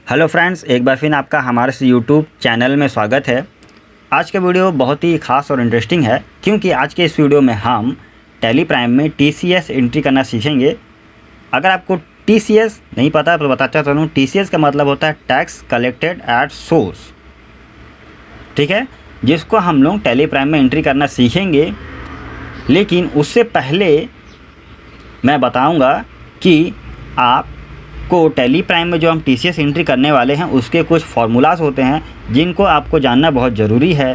Hello friends, एक बार फिर आपका हमारे इस यूट्यूब चैनल में स्वागत है। आज का वीडियो बहुत ही ख़ास और इंटरेस्टिंग है क्योंकि आज के इस वीडियो में हम टैली प्राइम में टीसीएस एंट्री करना सीखेंगे। अगर आपको टीसीएस नहीं पता है तो बताता चलूँ, टीसीएस का मतलब होता है टैक्स कलेक्टेड एट सोर्स, ठीक है, जिसको हम लोग टैली प्राइम में एंट्री करना सीखेंगे। लेकिन उससे पहले मैं बताऊँगा कि आप को टैली प्राइम में जो हम टीसीएस एंट्री करने वाले हैं उसके कुछ फार्मूलाज होते हैं जिनको आपको जानना बहुत ज़रूरी है।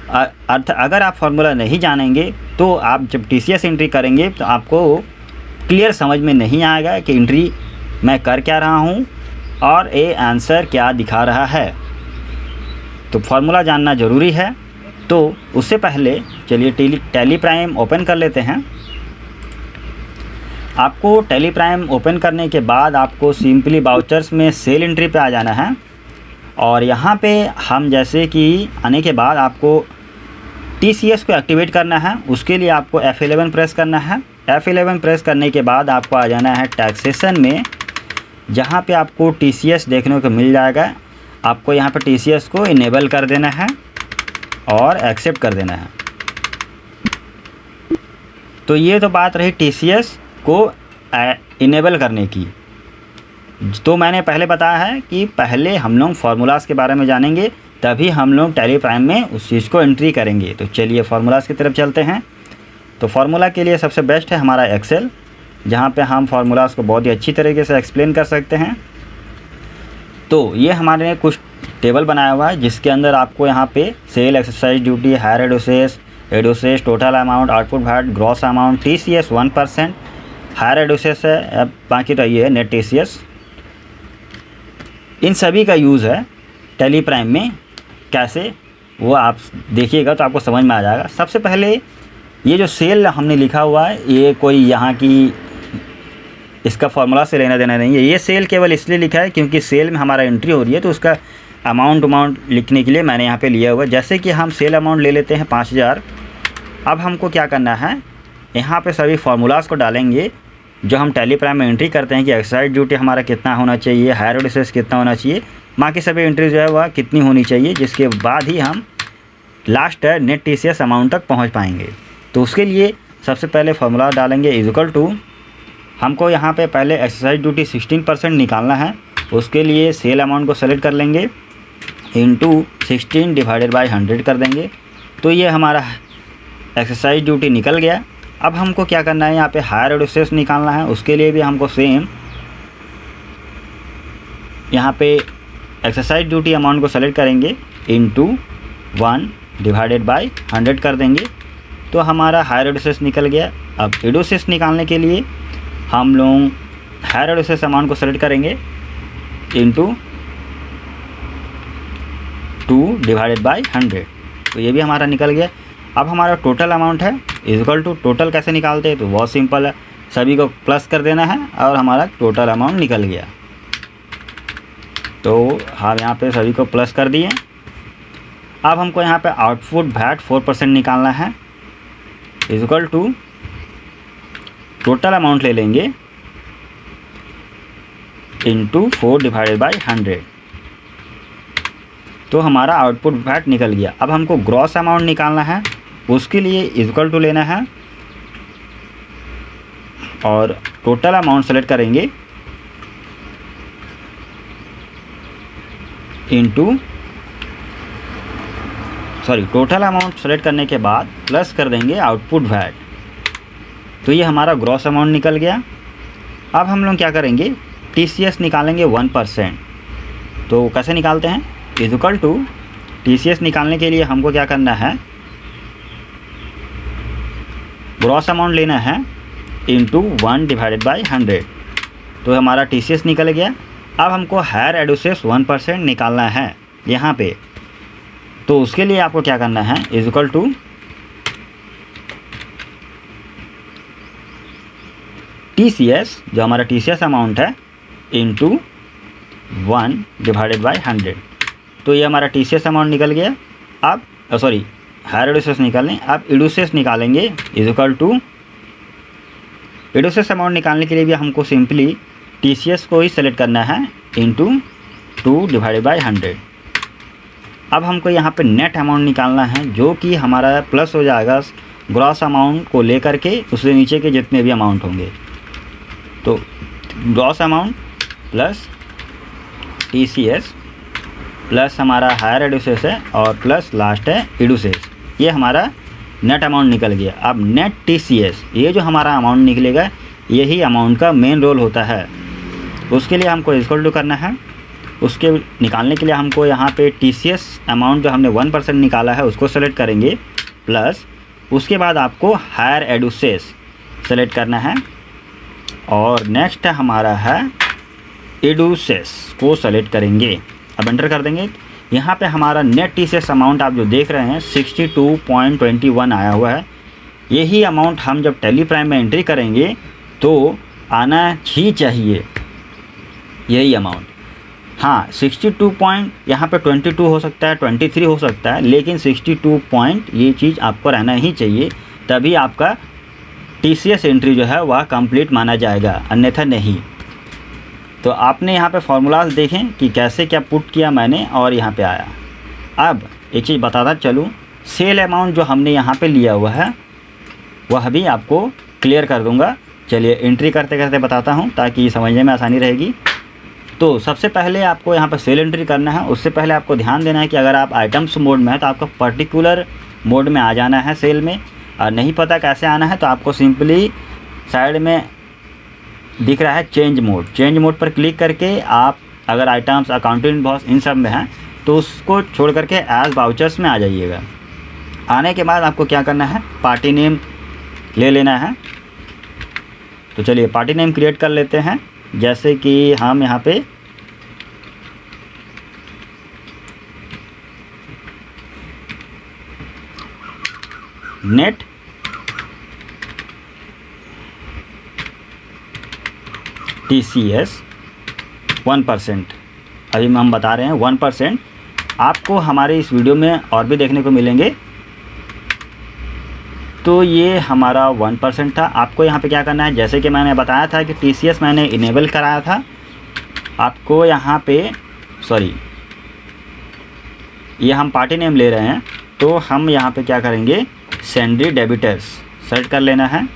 अगर आप फार्मूला नहीं जानेंगे तो आप जब टीसीएस एंट्री करेंगे तो आपको क्लियर समझ में नहीं आएगा कि एंट्री मैं कर क्या रहा हूँ और ये आंसर क्या दिखा रहा है। तो फार्मूला जानना ज़रूरी है। तो उससे पहले चलिए टैली प्राइम ओपन कर लेते हैं। आपको टैली प्राइम ओपन करने के बाद आपको सिंपली वाउचर्स में सेल एंट्री पे आ जाना है और यहाँ पे हम जैसे कि आने के बाद आपको टीसीएस को एक्टिवेट करना है। उसके लिए आपको F11 प्रेस करना है। F11 प्रेस करने के बाद आपको आ जाना है टैक्सेशन में, जहाँ पे आपको टीसीएस देखने को मिल जाएगा। आपको यहाँ पे टीसीएस को इनेबल कर देना है और एक्सेप्ट कर देना है। तो ये तो बात रही टीसीएस को इनेबल करने की। तो मैंने पहले बताया है कि पहले हम लोग फार्मूलाज़ के बारे में जानेंगे, तभी हम लोग टैली प्राइम में उस चीज़ को एंट्री करेंगे। तो चलिए फार्मूलाज़ की तरफ चलते हैं। तो फार्मूला के लिए सबसे बेस्ट है हमारा एक्सेल, जहाँ पे हम फार्मूलाज़ को बहुत ही अच्छी तरीके से एक्सप्लेन कर सकते हैं। तो ये हमारे कुछ टेबल बनाया हुआ है जिसके अंदर आपको यहाँ पे सेल, एक्सरसाइज ड्यूटी, हायर एडोसेस, total amount, output VAT, gross amount, TCS 1%, हायर एडोसेस है, अब बाकी तो ये है नेट टीसीएस। इन सभी का यूज़ है टैली प्राइम में। कैसे वो आप देखिएगा तो आपको समझ में आ जाएगा। सबसे पहले ये जो सेल हमने लिखा हुआ है, ये कोई यहाँ की इसका फार्मूला से लेना देना नहीं है। ये सेल केवल इसलिए लिखा है क्योंकि सेल में हमारा एंट्री हो रही है, तो उसका अमाउंट लिखने के लिए मैंने यहाँ पे लिया हुआ है। जैसे कि हम सेल अमाउंट ले लेते हैं 5000। अब हमको क्या करना है, यहाँ पे सभी फार्मूलाज़ को डालेंगे जो हम टैली प्राइम में एंट्री करते हैं कि एक्सरसाइज ड्यूटी हमारा कितना होना चाहिए, हायर एडोसेस कितना होना चाहिए, बाकी सभी एंट्री जो है वह कितनी होनी चाहिए, जिसके बाद ही हम लास्ट नेट टीसीएस अमाउंट तक पहुँच पाएंगे। तो उसके लिए सबसे पहले फार्मूला डालेंगे इक्वल टू, हमको यहाँ पे पहले एक्सरसाइज ड्यूटी 16% निकालना है। उसके लिए सेल अमाउंट को सेलेक्ट कर लेंगे, इंटू 16 डिवाइडेड बाई 100 कर देंगे। तो ये हमारा एक्सरसाइज ड्यूटी निकल गया। अब हमको क्या करना है, यहाँ पे हायर एडोसेस निकालना है। उसके लिए भी हमको सेम यहाँ पे एक्सरसाइज ड्यूटी अमाउंट को सेलेक्ट करेंगे, इंटू 1 डिवाइडेड बाई 100 कर देंगे। तो हमारा हायर एडोसेस निकल गया। अब एडोसेस निकालने के लिए हम लोग हायर एडोसेस अमाउंट को सेलेक्ट करेंगे, इंटू 2 डिवाइडेड बाई 100। तो ये भी हमारा निकल गया। अब हमारा टोटल अमाउंट है इक्वल टू, टोटल कैसे निकालते हैं तो बहुत सिंपल है, सभी को प्लस कर देना है और हमारा टोटल अमाउंट निकल गया। तो हम यहाँ पे सभी को प्लस कर दिए। अब हमको यहाँ पे आउटपुट वैट 4% निकालना है, इक्वल टू टोटल अमाउंट ले लेंगे, इंटू 4 डिवाइडेड बाई 100। तो हमारा आउटपुट वैट निकल गया। अब हमको ग्रॉस अमाउंट निकालना है। उसके लिए इक्वल टू लेना है और टोटल अमाउंट सेलेक्ट करेंगे, टोटल अमाउंट सेलेक्ट करने के बाद प्लस कर देंगे आउटपुट वैट। तो ये हमारा ग्रॉस अमाउंट निकल गया। अब हम लोग क्या करेंगे, टीसीएस निकालेंगे 1%। तो कैसे निकालते हैं, इक्वल टू टीसीएस निकालने के लिए हमको क्या करना है, ग्रॉस अमाउंट लेना है, इंटू 1 डिवाइडेड बाई 100। तो हमारा टीसीएस निकल गया। अब हमको हायर एडोसेस 1% निकालना है यहाँ पे। तो उसके लिए आपको क्या करना है, इक्वल टू टीसीएस, जो हमारा टीसीएस अमाउंट है, इंटू 1 डिवाइडेड बाई 100। तो ये हमारा टीसीएस अमाउंट निकल गया। अब हायर एडोसेस निकालें। अब एडोसेस निकालेंगे, इक्वल टू एडोसेस अमाउंट निकालने के लिए भी हमको सिंपली टीसीएस को ही सेलेक्ट करना है, इंटू 2/100। अब हमको यहाँ पे नेट अमाउंट निकालना है, जो कि हमारा प्लस हो जाएगा ग्रॉस अमाउंट को लेकर के उससे नीचे के जितने भी अमाउंट होंगे। तो gross amount plus TCS plus हमारा हायर एडुसेस है और प्लस लास्ट है एडुसेस, ये हमारा नेट अमाउंट निकल गया। अब नेट TCS, ये जो हमारा अमाउंट निकलेगा यही अमाउंट का मेन रोल होता है। उसके लिए हमको इक्वल टू करना है। उसके निकालने के लिए हमको यहाँ पे TCS अमाउंट जो हमने 1% निकाला है उसको सेलेक्ट करेंगे, प्लस उसके बाद आपको हायर एडुसेस सेलेक्ट करना है और नेक्स्ट हमारा है एडुसेस को सेलेक्ट करेंगे। अब एंटर कर देंगे। यहाँ पे हमारा नेट TCS अमाउंट आप जो देख रहे हैं 62.21 आया हुआ है। यही अमाउंट हम जब टैली प्राइम में एंट्री करेंगे तो आना ही चाहिए यही अमाउंट। हाँ यहाँ पे 22 हो सकता है, 23 हो सकता है, लेकिन 62 पॉइंट ये चीज़ आपको रहना ही चाहिए, तभी आपका TCS एंट्री जो है वह कंप्लीट माना जाएगा, अन्यथा नहीं। तो आपने यहाँ पे फार्मूलाज देखें कि कैसे क्या पुट किया मैंने और यहाँ पे आया। अब एक चीज़ बताता चलूँ, सेल अमाउंट जो हमने यहाँ पे लिया हुआ है वह भी आपको क्लियर कर दूँगा। चलिए एंट्री करते करते बताता हूँ ताकि समझने में आसानी रहेगी। तो सबसे पहले आपको यहाँ पर सेल एंट्री करना है। उससे पहले आपको ध्यान देना है कि अगर आप आइटम्स मोड में है तो आपका पर्टिकुलर मोड में आ जाना है सेल में, और नहीं पता कैसे आना है तो आपको सिंपली साइड में दिख रहा है चेंज मोड पर क्लिक करके आप अगर आइटम्स, अकाउंटिंग, बॉस इन सब में हैं तो उसको छोड़ करके एज वाउचर्स में आ जाइएगा। आने के बाद आपको क्या करना है, पार्टी नेम ले लेना है। तो चलिए पार्टी नेम क्रिएट कर लेते हैं। जैसे कि हम यहाँ पे नेट TCS 1%, अभी हम बता रहे हैं 1%। आपको हमारे इस वीडियो में और भी देखने को मिलेंगे। तो ये हमारा 1% था। आपको यहाँ पे क्या करना है, जैसे कि मैंने बताया था कि TCS मैंने इनेबल कराया था, आपको यहाँ पे ये हम पार्टी नेम ले रहे हैं तो हम यहाँ पे क्या करेंगे, सैंड्री डेबिटर्स सेलेक्ट कर लेना है।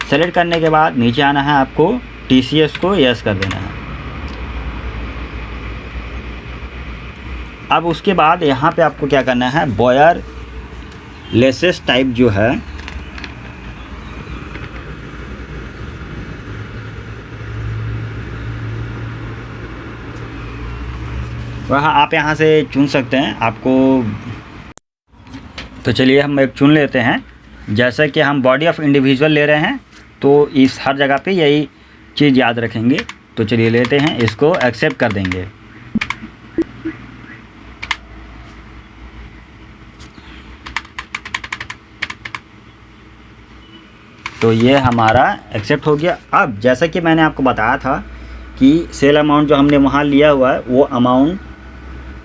सेलेक्ट करने के बाद नीचे आना है, आपको TCS को यस कर देना है। अब उसके बाद यहाँ पे आपको क्या करना है, बॉयर लेसेस टाइप जो है वह आप यहाँ से चुन सकते हैं आपको। तो चलिए हम एक चुन लेते हैं। जैसा कि हम बॉडी ऑफ इंडिविजुअल ले रहे हैं तो इस हर जगह पे यही चीज़ याद रखेंगे। तो चलिए लेते हैं, इसको एक्सेप्ट कर देंगे। तो ये हमारा एक्सेप्ट हो गया। अब जैसा कि मैंने आपको बताया था कि सेल अमाउंट जो हमने वहाँ लिया हुआ है वो अमाउंट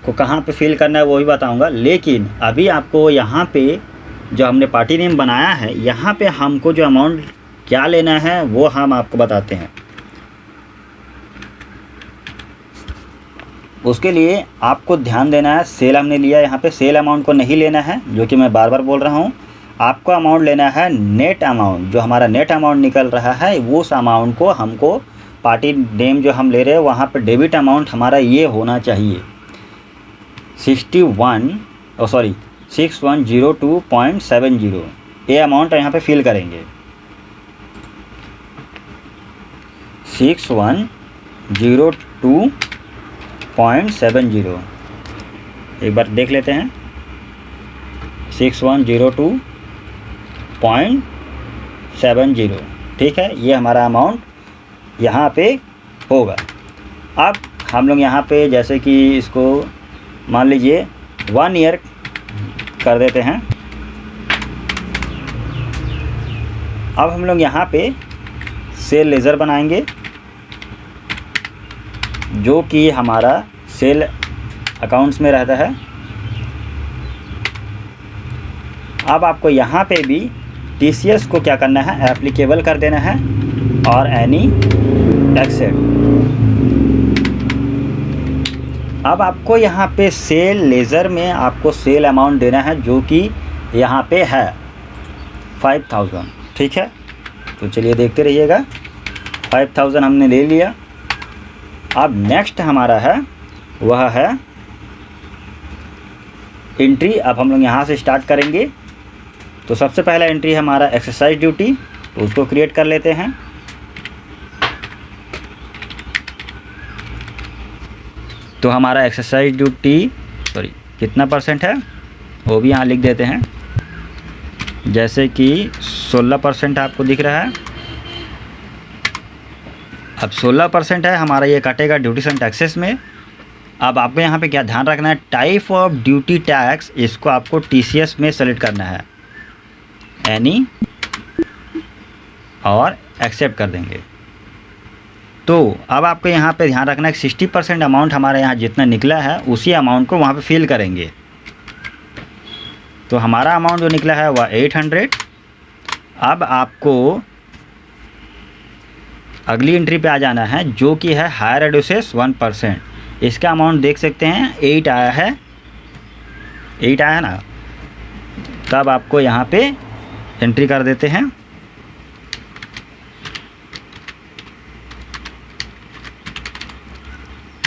को कहाँ पे फिल करना है वो भी बताऊंगा, लेकिन अभी आपको यहाँ पे जो हमने पार्टी नेम बनाया है यहाँ पे हमको जो अमाउंट क्या लेना है वो हम आपको बताते हैं। उसके लिए आपको ध्यान देना है, सेल हमने लिया, यहाँ पे सेल अमाउंट को नहीं लेना है, जो कि मैं बार बार बोल रहा हूँ। आपको अमाउंट लेना है नेट अमाउंट, जो हमारा नेट अमाउंट निकल रहा है वो उस अमाउंट को हमको पार्टी नेम जो हम ले रहे हैं वहाँ पे डेबिट अमाउंट हमारा ये होना चाहिए 6102.70। ये अमाउंट यहाँ पे फिल करेंगे 6102.70। एक बार देख लेते हैं 6102.70। ठीक है, ये हमारा अमाउंट यहाँ पे होगा। अब हम लोग यहाँ पे जैसे कि इसको मान लीजिए 1 ईयर कर देते हैं। अब हम लोग यहाँ पे सेल लेज़र बनाएंगे जो कि हमारा सेल अकाउंट्स में रहता है। अब आपको यहाँ पे भी TCS को क्या करना है, एप्लीकेबल कर देना है और एनी एक्सेप्ट। अब आपको यहाँ पे सेल लेज़र में आपको सेल अमाउंट देना है जो कि यहाँ पे है 5000, ठीक है। तो चलिए देखते रहिएगा, 5000 हमने ले लिया। अब नेक्स्ट हमारा है वह है एंट्री। अब हम लोग यहाँ से स्टार्ट करेंगे। तो सबसे पहला एंट्री है हमारा एक्सरसाइज ड्यूटी, तो उसको क्रिएट कर लेते हैं। तो हमारा एक्सरसाइज ड्यूटी कितना % है वो भी यहाँ लिख देते हैं, जैसे कि 16% आपको दिख रहा है। अब 16% है हमारा, ये कटेगा ड्यूटीज एंड टैक्सेस में। अब आपको यहाँ पे क्या ध्यान रखना है, टाइप ऑफ ड्यूटी टैक्स, इसको आपको TCS में सेलेक्ट करना है, एनी और एक्सेप्ट कर देंगे। तो अब आपको यहाँ पे ध्यान रखना है कि 60% अमाउंट हमारे यहाँ जितना निकला है उसी अमाउंट को वहाँ पे फिल करेंगे। तो हमारा अमाउंट जो निकला है वह 800। अब आपको अगली एंट्री पे आ जाना है जो कि है हायर एडुसेस 1%। इसका अमाउंट देख सकते हैं 8 आया है, 8 आया ना। तब आपको यहाँ पे एंट्री कर देते हैं।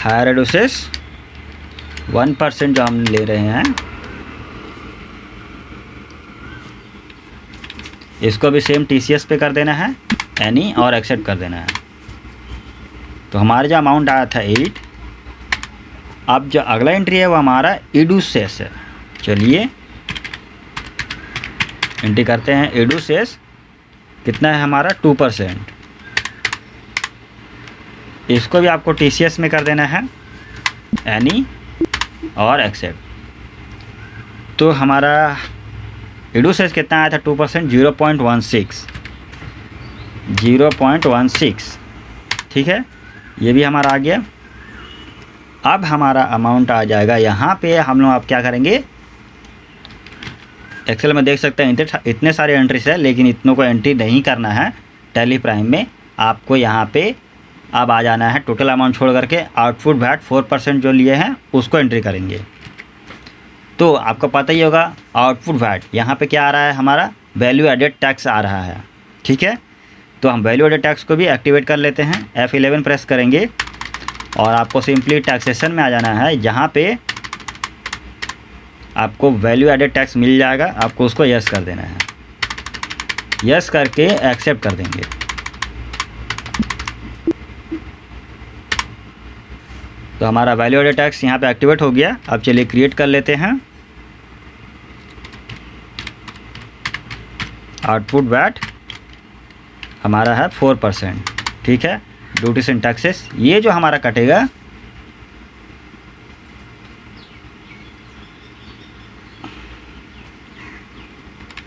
हायर एडुसेस 1% जो हम ले रहे हैं, इसको भी सेम TCS पे कर देना है, एनी और एक्सेप्ट कर देना है। तो हमारा जो अमाउंट आया था 8। अब जो अगला एंट्री है वो हमारा एडुसेस है। चलिए एंट्री करते हैं। एडुसेस कितना है हमारा 2%, इसको भी आपको TCS में कर देना है, एनी और एक्सेप्ट। तो हमारा एडुसेस कितना आया था 2%, 0.16, ठीक है। ये भी हमारा आ गया। अब हमारा अमाउंट आ जाएगा यहाँ पे। हम लोग आप क्या करेंगे, एक्सेल में देख सकते हैं इतने सारे एंट्रीज है, लेकिन इतनों को एंट्री नहीं करना है टैली प्राइम में। आपको यहाँ पे अब आ जाना है, टोटल अमाउंट छोड़ करके आउटपुट वैट 4% जो लिए हैं उसको एंट्री करेंगे। तो आपको पता ही होगा आउटपुट वैट यहाँ पे क्या आ रहा है, हमारा वैल्यू एडेड टैक्स आ रहा है, ठीक है। तो हम वैल्यू एडेड टैक्स को भी एक्टिवेट कर लेते हैं। F11 प्रेस करेंगे और आपको सिंपली टैक्सेशन में आ जाना है। जहाँ पे आपको वैल्यू एडेड टैक्स मिल जाएगा, आपको उसको यस कर देना है। यस करके एक्सेप्ट कर देंगे। तो हमारा वैल्यू एडेड टैक्स यहाँ पे एक्टिवेट हो गया। अब चलिए क्रिएट कर लेते हैं। आउटपुट वैट हमारा है 4%, ठीक है। ड्यूटीज एंड टैक्सेस ये जो हमारा कटेगा,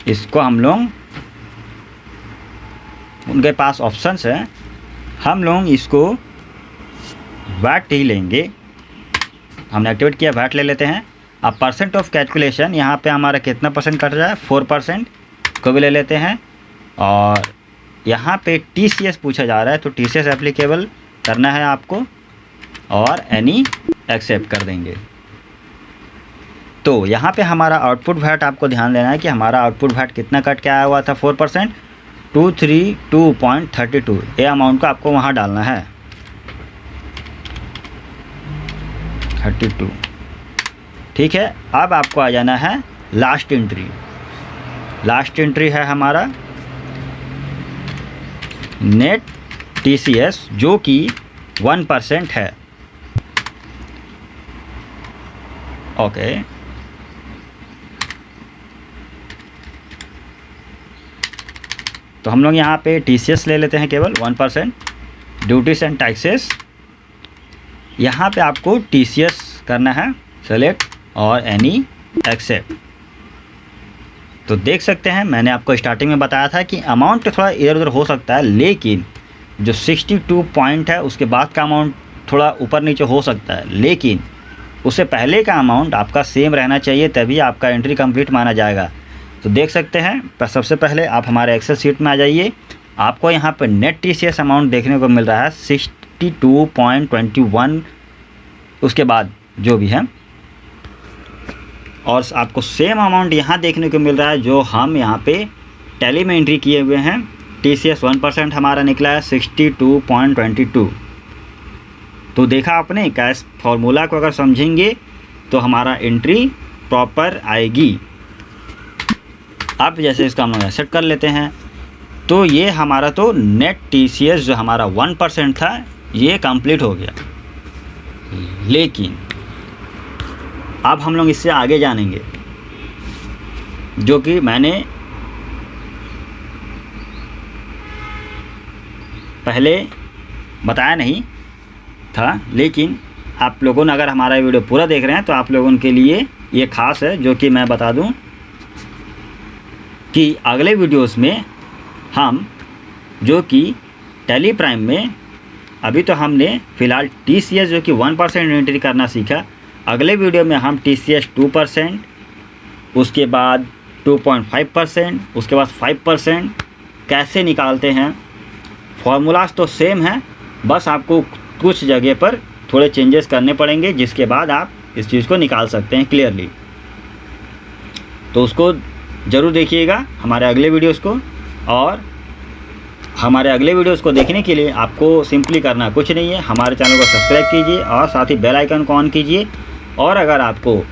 इसको हम लोग, उनके पास ऑप्शंस हैं, हम लोग इसको वैट ही लेंगे। हमने एक्टिवेट किया, वैट ले लेते हैं। अब परसेंट ऑफ कैलकुलेशन यहाँ पे हमारा कितना % कट रहा है, 4% को भी ले लेते हैं। और यहाँ पे TCS पूछा जा रहा है, तो TCS एप्लीकेबल करना है आपको और एनी एक्सेप्ट कर देंगे। तो यहाँ पे हमारा आउटपुट वैट आपको ध्यान देना है कि हमारा आउटपुट वैट कितना कट के आया हुआ था, 4%, 232.32। ये अमाउंट को आपको वहाँ डालना है, 32, ठीक है। अब आपको आ जाना है लास्ट एंट्री। लास्ट एंट्री है हमारा नेट TCS जो कि 1% है, ओके। तो हम लोग यहाँ पे TCS ले लेते हैं केवल 1%। ड्यूटीज एंड टैक्सेस, यहाँ पे आपको TCS करना है, सेलेक्ट और एनी एक्सेप्ट। तो देख सकते हैं मैंने आपको स्टार्टिंग में बताया था कि अमाउंट थोड़ा इधर उधर हो सकता है, लेकिन जो 62 पॉइंट है उसके बाद का अमाउंट थोड़ा ऊपर नीचे हो सकता है, लेकिन उससे पहले का अमाउंट आपका सेम रहना चाहिए, तभी आपका एंट्री कंप्लीट माना जाएगा। तो देख सकते हैं सबसे पहले आप हमारे एक्सेल शीट में आ जाइए। आपको यहाँ पर नेट TCS अमाउंट देखने को मिल रहा है 62.21। उसके बाद जो भी है, और आपको सेम अमाउंट यहाँ देखने को मिल रहा है जो हम यहाँ पे टैली में एंट्री किए हुए हैं। TCS 1% हमारा निकला है 62.22। तो देखा आपने, कैश फार्मूला को अगर समझेंगे तो हमारा एंट्री प्रॉपर आएगी। अब जैसे इसका हम लोग सेट कर लेते हैं, तो ये हमारा तो नेट TCS जो हमारा 1% था ये कंप्लीट हो गया। लेकिन अब हम लोग इससे आगे जानेंगे, जो कि मैंने पहले बताया नहीं था, लेकिन आप लोगों ने अगर हमारा वीडियो पूरा देख रहे हैं तो आप लोगों के लिए ये ख़ास है, जो कि मैं बता दूं कि अगले वीडियोस में हम जो कि टैली प्राइम में अभी तो हमने फ़िलहाल TCS जो कि 1% एंट्री करना सीखा। अगले वीडियो में हम TCS 2%, उसके बाद 2.5%, उसके बाद 5% कैसे निकालते हैं। फार्मूलाज तो सेम है, बस आपको कुछ जगह पर थोड़े चेंजेस करने पड़ेंगे, जिसके बाद आप इस चीज़ को निकाल सकते हैं क्लियरली। तो उसको ज़रूर देखिएगा हमारे अगले वीडियोस को, और हमारे अगले वीडियोस को देखने के लिए आपको सिंपली करना कुछ नहीं है, हमारे चैनल को सब्सक्राइब कीजिए और साथ ही बेल आइकन को ऑन कीजिए। और अगर आपको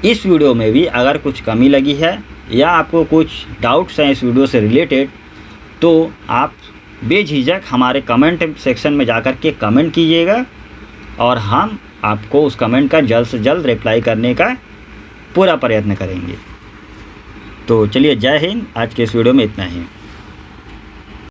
इस वीडियो में भी अगर कुछ कमी लगी है या आपको कुछ डाउट्स हैं इस वीडियो से रिलेटेड, तो आप बेझिझक हमारे कमेंट सेक्शन में जाकर के कमेंट कीजिएगा, और हम आपको उस कमेंट का जल्द से जल्द रिप्लाई करने का पूरा प्रयत्न करेंगे। तो चलिए, जय हिंद। आज के इस वीडियो में इतना ही।